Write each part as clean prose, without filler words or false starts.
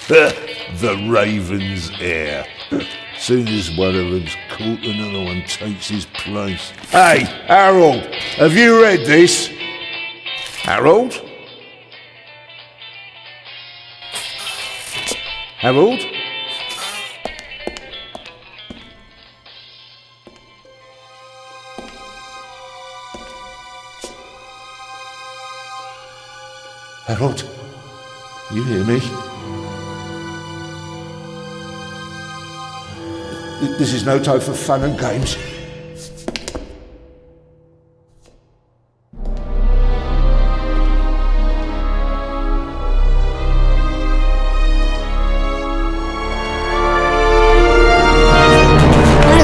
The Raven's heir. Soon as one of them's caught, another one takes his place. Hey, Harold, have you read this? Harold? Harold? Harold, you hear me? This is no time for fun and games.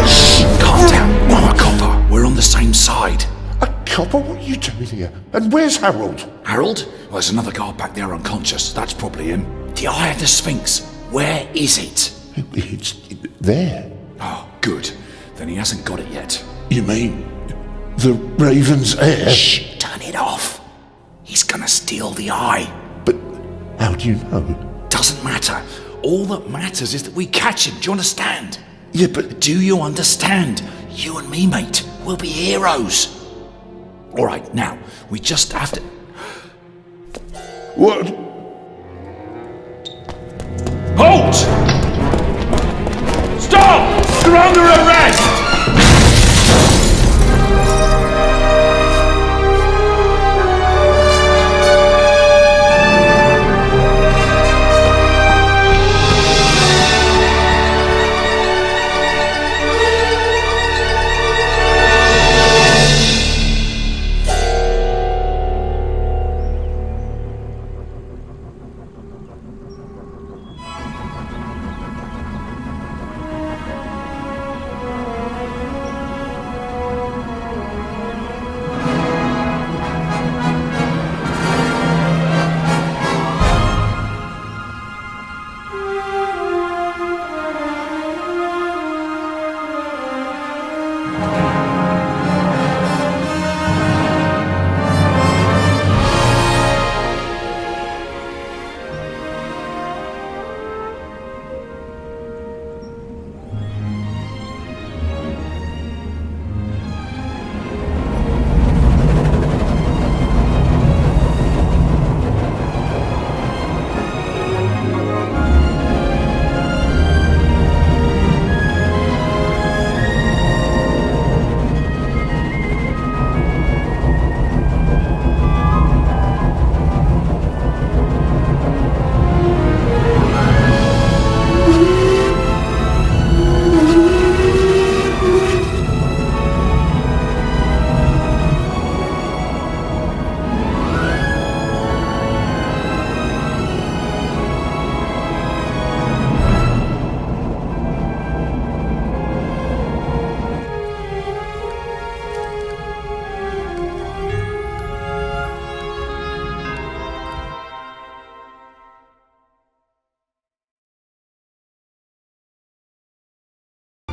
Shh! Calm down. I'm a copper. We're on the same side. A copper? What are you doing here? And where's Harold? Harold? Well, there's another guard back there unconscious. That's probably him. The Eye of the Sphinx. Where is it? It's there. Oh, good. Then he hasn't got it yet. You mean the Raven's heir? Shh! Turn it off. He's gonna steal the eye. But how do you know? Doesn't matter. All that matters is that we catch him. Do you understand? Yeah, but Do you understand? You and me, mate. We'll be heroes. All right, now, we just have to... what? Halt! Stop! You're under arrest!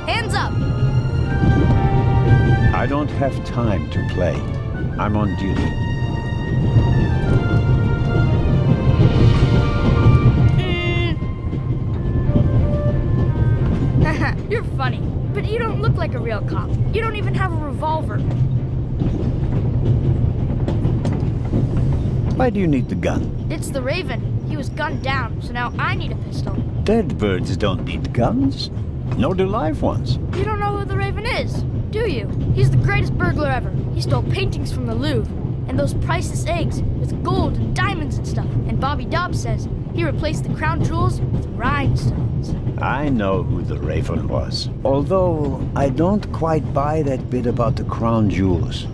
Hands up! I don't have time to play. I'm on duty. You're funny, but you don't look like a real cop. You don't even have a revolver. Why do you need the gun? It's the Raven. He was gunned down, so now I need a pistol. Dead birds don't need guns. Nor do live ones. You don't know who the Raven is, do you? He's the greatest burglar ever. He stole paintings from the Louvre, and those priceless eggs with gold and diamonds and stuff. And Bobby Dobbs says he replaced the crown jewels with rhinestones. I know who the Raven was. Although, I don't quite buy that bit about the crown jewels.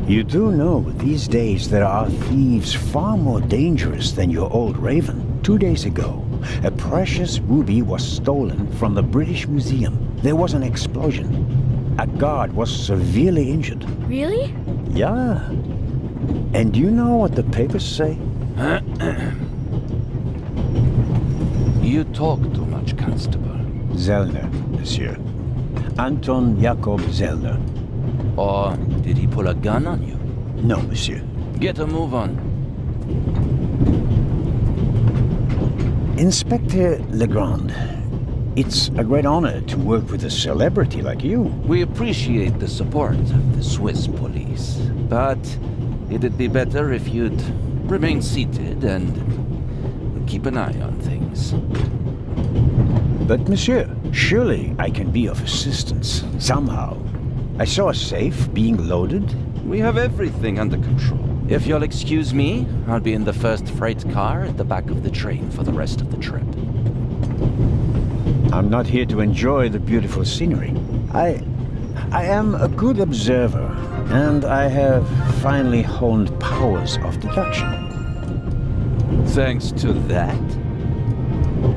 You do know these days there are thieves far more dangerous than your old Raven. 2 days ago, a precious ruby was stolen from the British Museum. There was an explosion. A guard was severely injured. Really? Yeah. And you know what the papers say? You talk too much, Constable. Zellner, monsieur. Anton Jakob Zellner. Or did he pull a gun on you? No, monsieur. Get a move on. Inspector Legrand, it's a great honor to work with a celebrity like you. We appreciate the support of the Swiss police, but it'd be better if you'd remain seated and keep an eye on things. But monsieur, surely I can be of assistance, somehow. I saw a safe being loaded. We have everything under control. If you'll excuse me, I'll be in the first freight car at the back of the train for the rest of the trip. I'm not here to enjoy the beautiful scenery. I am a good observer, and I have finally honed powers of deduction. Thanks to that?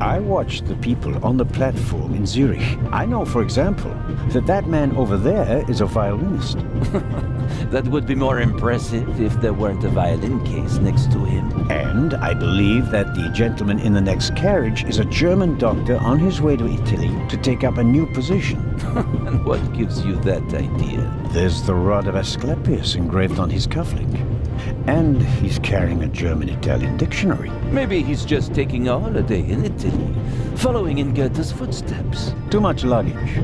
I watched the people on the platform in Zurich. I know, for example, that man over there is a violinist. That would be more impressive if there weren't a violin case next to him. And I believe that the gentleman in the next carriage is a German doctor on his way to Italy to take up a new position. And what gives you that idea? There's the rod of Asclepius engraved on his cufflink. And he's carrying a German-Italian dictionary. Maybe he's just taking a holiday in Italy, following in Goethe's footsteps. Too much luggage.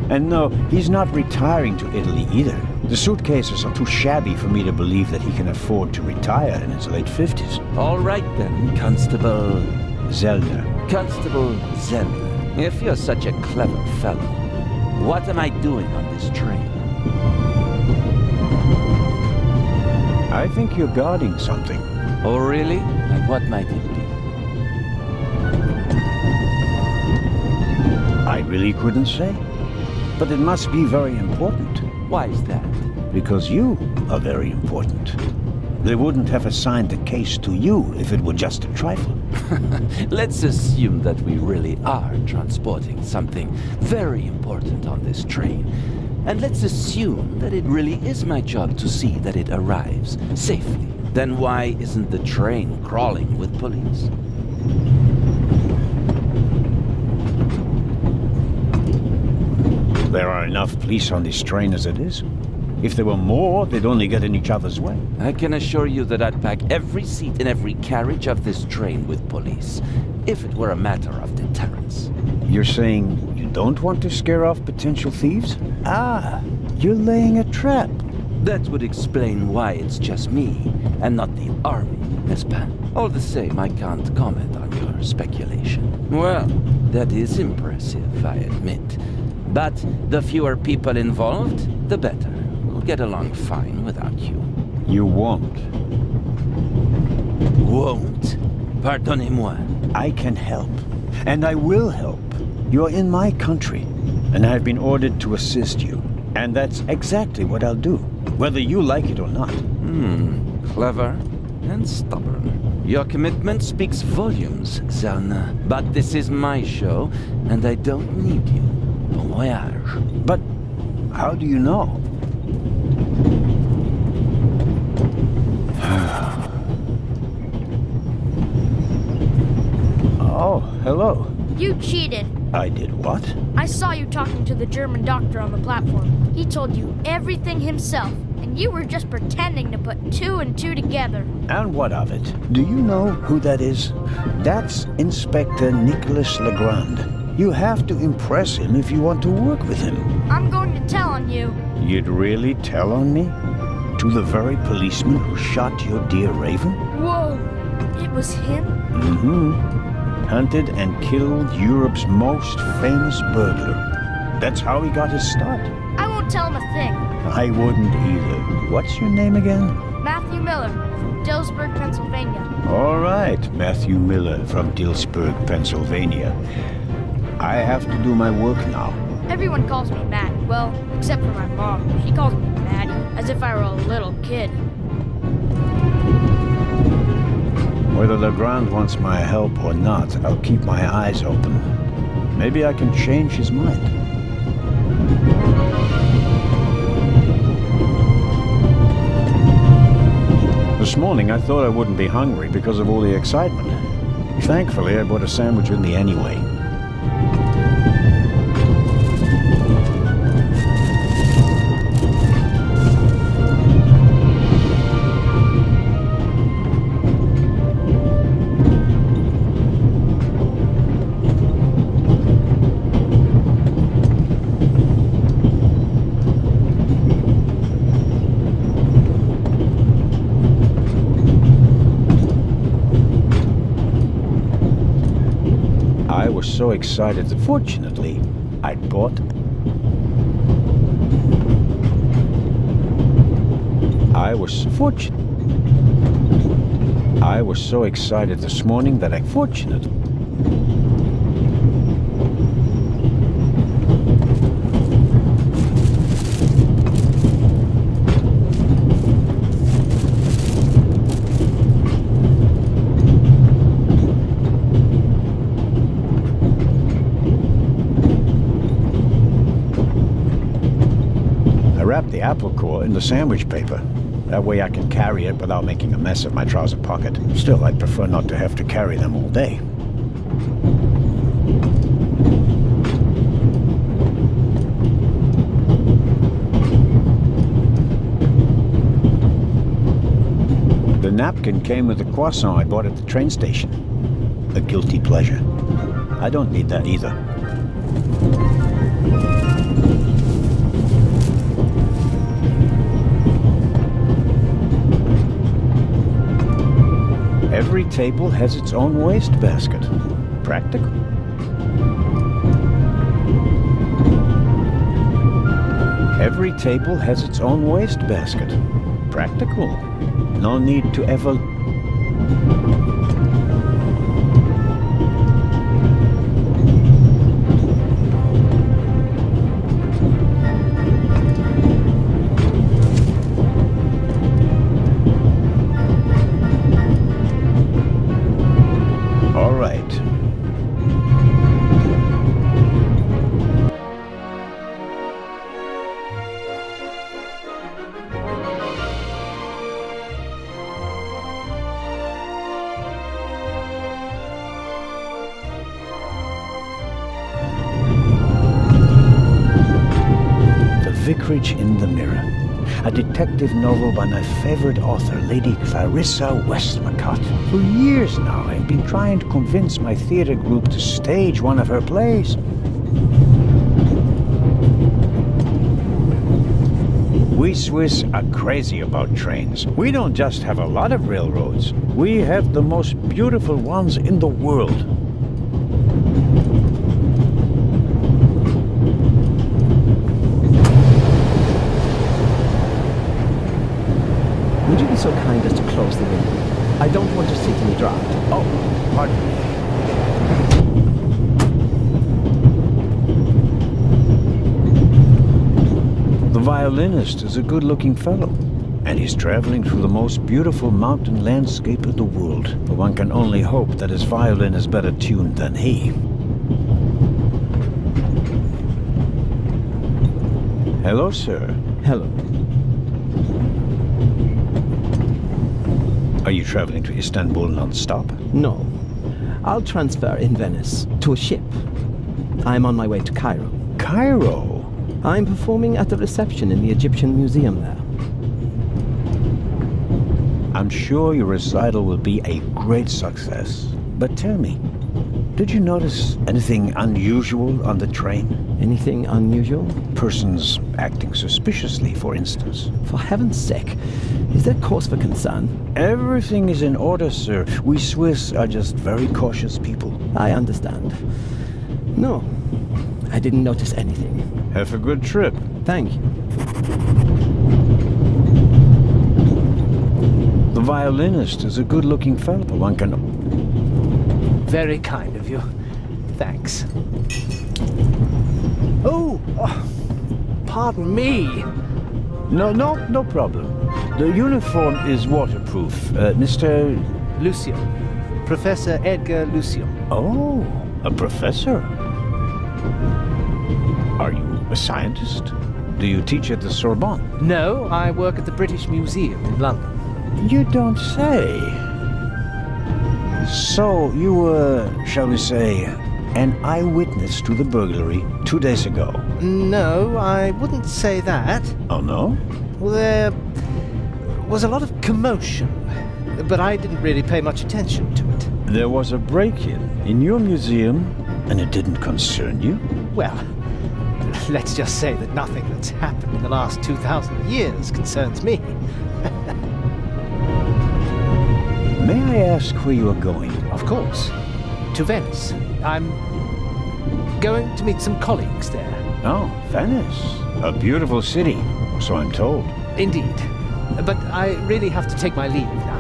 And no, he's not retiring to Italy either. The suitcases are too shabby for me to believe that he can afford to retire in his late 50s. All right then, Constable... Zellner. Constable Zellner. If you're such a clever fellow, what am I doing on this train? I think you're guarding something. Oh, really? And what might it be? I really couldn't say. But it must be very important. Why is that? Because you are very important. They wouldn't have assigned the case to you if it were just a trifle. Let's assume that we really are transporting something very important on this train. And let's assume that it really is my job to see that it arrives safely. Then why isn't the train crawling with police? There are enough police on this train as it is. If there were more, they'd only get in each other's way. I can assure you that I'd pack every seat in every carriage of this train with police, if it were a matter of deterrence. You're saying you don't want to scare off potential thieves? Ah, you're laying a trap. That would explain why it's just me, and not the army, n'est-ce pas? All the same, I can't comment on your speculation. Well, that is impressive, I admit. But the fewer people involved, the better. We'll get along fine without you. You won't. Won't? Pardonnez-moi. I can help. And I will help. You're in my country, and I've been ordered to assist you. And that's exactly what I'll do, whether you like it or not. Clever and stubborn. Your commitment speaks volumes, Zellner. But this is my show, and I don't need you. Bon voyage. But how do you know? Oh, hello. You cheated. I did what? I saw you talking to the German doctor on the platform. He told you everything himself, and you were just pretending to put two and two together. And what of it? Do you know who that is? That's Inspector Nicholas Legrand. You have to impress him if you want to work with him. I'm going to tell on you. You'd really tell on me? To the very policeman who shot your dear Raven? Whoa, it was him? Mm-hmm. Hunted and killed Europe's most famous burglar. That's how he got his start. I won't tell him a thing. I wouldn't either. What's your name again? Matthew Miller, from Dillsburg, Pennsylvania. All right, Matthew Miller from Dillsburg, Pennsylvania. I have to do my work now. Everyone calls me Matt. Well, except for my mom. She calls me Maddie, as if I were a little kid. Whether Legrand wants my help or not, I'll keep my eyes open. Maybe I can change his mind. This morning I thought I wouldn't be hungry because of all the excitement. Thankfully, I bought a sandwich with me anyway. was so excited that fortunately, I'd bought. I was so excited this morning that I fortunately. I wrapped the apple core in the sandwich paper. That way I can carry it without making a mess of my trouser pocket. Still, I'd prefer not to have to carry them all day. The napkin came with the croissant I bought at the train station. A guilty pleasure. I don't need that either. Every table has its own wastebasket. Practical. Every table has its own wastebasket. Practical. No need to ever... All right. The Vicarage in the Mirror, a detective novel by my favorite author, Lady Clarissa Westmacott. For years now, I've been trying to convince my theater group to stage one of her plays. We Swiss are crazy about trains. We don't just have a lot of railroads. We have the most beautiful ones in the world. Would you be so kind as to close the window? I don't want to sit in the draught. Oh, pardon me. The violinist is a good-looking fellow, and he's traveling through the most beautiful mountain landscape in the world. But one can only hope that his violin is better tuned than he. Hello, sir. Hello. Are you traveling to Istanbul non-stop? No. I'll transfer in Venice to a ship. I'm on my way to Cairo. Cairo? I'm performing at the reception in the Egyptian Museum there. I'm sure your recital will be a great success. But tell me, did you notice anything unusual on the train? Anything unusual? Persons acting suspiciously, for instance. For heaven's sake, is there cause for concern? Everything is in order, sir. We Swiss are just very cautious people. I understand. No, I didn't notice anything. Have a good trip. Thank you. The violinist is a good-looking fellow. One can... Very kind of you. Thanks. Oh, pardon me. No problem. The uniform is waterproof. Mr... Lucio. Professor Edgar Lucio. Oh, a professor. Are you a scientist? Do you teach at the Sorbonne? No, I work at the British Museum in London. You don't say. So, you were, shall we say, an eyewitness to the burglary 2 days ago? No, I wouldn't say that. Oh, no? Well, there was a lot of commotion, but I didn't really pay much attention to it. There was a break-in in your museum, and it didn't concern you? Well, let's just say that nothing that's happened in the last 2,000 years concerns me. May I ask where you are going? Of course. To Venice. I'm Going to meet some colleagues there. Oh, Venice. A beautiful city, so I'm told. Indeed. But I really have to take my leave now.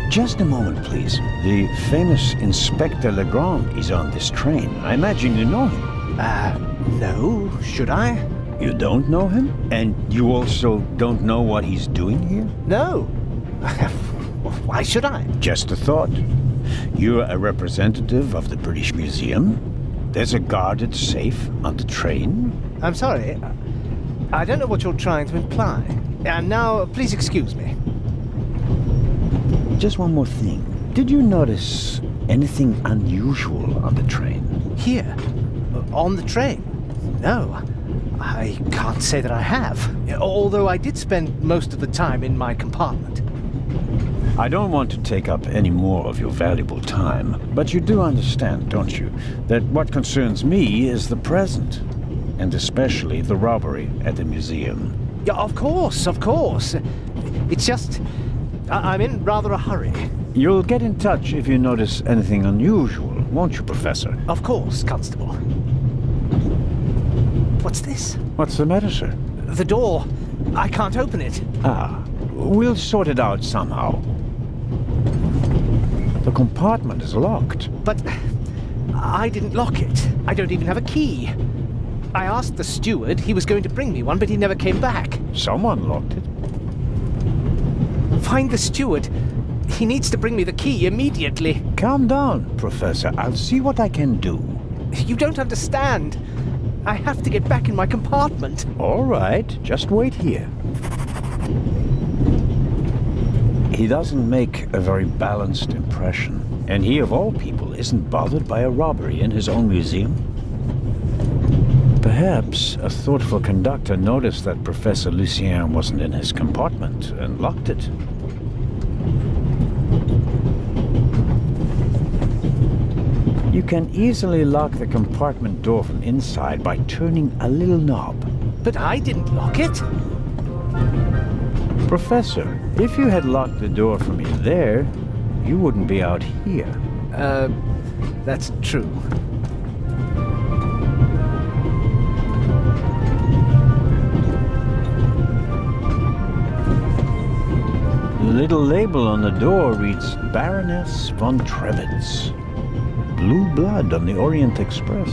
Just a moment, please. The famous Inspector Legrand is on this train. I imagine you know him. No, should I? You don't know him? And you also don't know what he's doing here? No. Why should I? Just a thought. You're a representative of the British Museum. There's a guarded safe on the train. I'm sorry. I don't know what you're trying to imply. And now, please excuse me. Just one more thing. Did you notice anything unusual on the train? Here? On the train? No. I can't say that I have. Although I did spend most of the time in my compartment. I don't want to take up any more of your valuable time, but you do understand, don't you, that what concerns me is the present, and especially the robbery at the museum. Yeah, of course, of course. It's just... I'm in rather a hurry. You'll get in touch if you notice anything unusual, won't you, Professor? Of course, Constable. What's this? What's the matter, sir? The door. I can't open it. We'll sort it out somehow. The compartment is locked. But I didn't lock it. I don't even have a key. I asked the steward. He was going to bring me one, but he never came back. Someone locked it. Find the steward. He needs to bring me the key immediately. Calm down, Professor. I'll see what I can do. You don't understand. I have to get back in my compartment. All right, just wait here. He doesn't make a very balanced impression. And he, of all people, isn't bothered by a robbery in his own museum. Perhaps a thoughtful conductor noticed that Professor Lucien wasn't in his compartment and locked it. You can easily lock the compartment door from inside by turning a little knob. But I didn't lock it. Professor, if you had locked the door from in there, you wouldn't be out here. That's true. The little label on the door reads Baroness von Trevitz. Blue blood on the Orient Express.